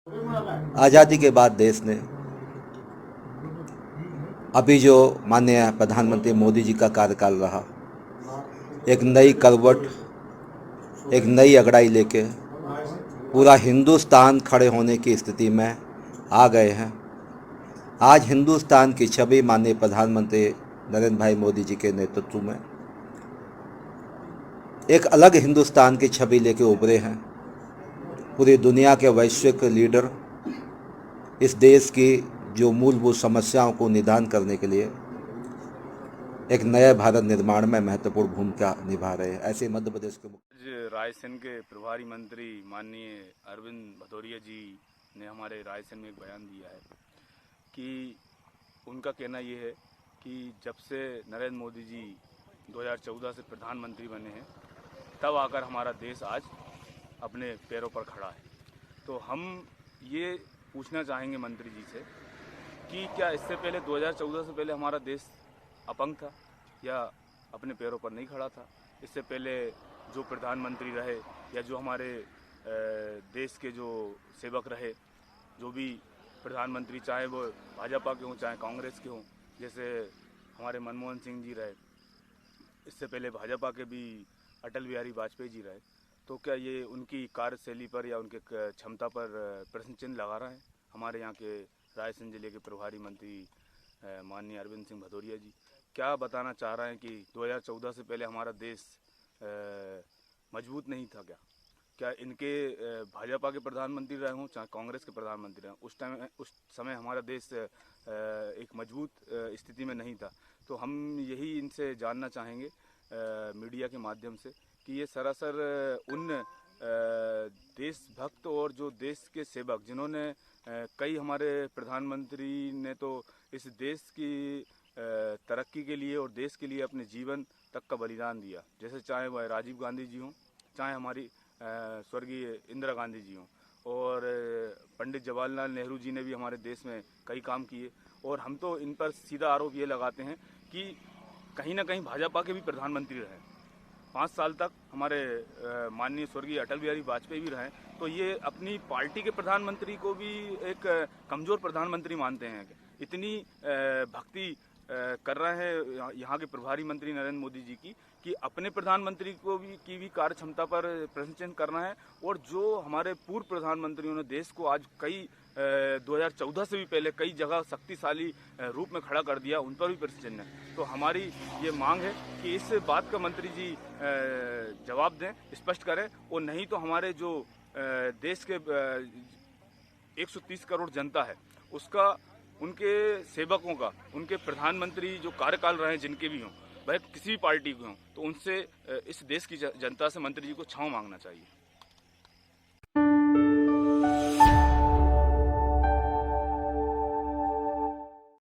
आज़ादी के बाद देश ने अभी जो माननीय प्रधानमंत्री मोदी जी का कार्यकाल रहा, एक नई करवट, एक नई अगड़ाई लेके पूरा हिंदुस्तान खड़े होने की स्थिति में आ गए हैं। आज हिंदुस्तान की छवि माननीय प्रधानमंत्री नरेंद्र भाई मोदी जी के नेतृत्व में एक अलग हिंदुस्तान की छवि लेके उभरे हैं। पूरी दुनिया के वैश्विक लीडर इस देश की जो मूलभूत समस्याओं को निदान करने के लिए एक नए भारत निर्माण में महत्वपूर्ण भूमिका निभा रहे हैं। ऐसे मध्य प्रदेश के आज रायसेन के प्रभारी मंत्री माननीय अरविंद भदौरिया जी ने हमारे रायसेन में एक बयान दिया है कि उनका कहना ये है कि जब से नरेंद्र मोदी जी 2014 से प्रधानमंत्री बने हैं तब आकर हमारा देश आज अपने पैरों पर खड़ा है। तो हम ये पूछना चाहेंगे मंत्री जी से कि क्या इससे पहले 2014 से पहले हमारा देश अपंग था या अपने पैरों पर नहीं खड़ा था? इससे पहले जो प्रधानमंत्री रहे या जो हमारे देश के जो सेवक रहे, जो भी प्रधानमंत्री, चाहे वो भाजपा के हों चाहे कांग्रेस के हों, जैसे हमारे मनमोहन सिंह जी रहे, इससे पहले भाजपा के भी अटल बिहारी वाजपेयी जी रहे, तो क्या ये उनकी कार्यशैली पर या उनके क्षमता पर प्रश्न चिन्ह लगा रहा है? हमारे यहाँ के रायसेन जिले के प्रभारी मंत्री माननीय अरविंद सिंह भदौरिया जी क्या बताना चाह रहे हैं कि 2014 से पहले हमारा देश मजबूत नहीं था क्या? क्या इनके भाजपा के प्रधानमंत्री रहे हों चाहे कांग्रेस के प्रधानमंत्री रहे हों, उस समय हमारा देश एक मजबूत स्थिति में नहीं था? तो हम यही इनसे जानना चाहेंगे मीडिया के माध्यम से कि ये सरासर उन देशभक्त और जो देश के सेवक जिन्होंने कई हमारे प्रधानमंत्री ने तो इस देश की तरक्की के लिए और देश के लिए अपने जीवन तक का बलिदान दिया, जैसे चाहे वह राजीव गांधी जी हों चाहे हमारी स्वर्गीय इंदिरा गांधी जी हों, और पंडित जवाहरलाल नेहरू जी ने भी हमारे देश में कई काम किए। और हम तो इन पर सीधा आरोप ये लगाते हैं कि कहीं ना कहीं भाजपा के भी प्रधानमंत्री रहे, 5 साल तक हमारे माननीय स्वर्गीय अटल बिहारी वाजपेयी भी रहे, तो ये अपनी पार्टी के प्रधानमंत्री को भी एक कमज़ोर प्रधानमंत्री मानते हैं। इतनी भक्ति कर रहे हैं यहाँ के प्रभारी मंत्री नरेंद्र मोदी जी की कि अपने प्रधानमंत्री को भी की भी कार्य क्षमता पर प्रश्न चिन्ह करना है, और जो हमारे पूर्व प्रधानमंत्रियों ने देश को आज कई 2014 से भी पहले कई जगह शक्तिशाली रूप में खड़ा कर दिया, उन पर भी प्रश्न चिन्ह है। तो हमारी ये मांग है कि इस बात का मंत्री जी जवाब दें, स्पष्ट करें, और नहीं तो हमारे जो देश के 130 करोड़ जनता है उसका, उनके सेवकों का, उनके प्रधानमंत्री जो कार्यकाल रहे जिनके भी हों, वह किसी भी पार्टी के हों, तो उनसे इस देश की जनता से मंत्री जी को क्षमा मांगना चाहिए।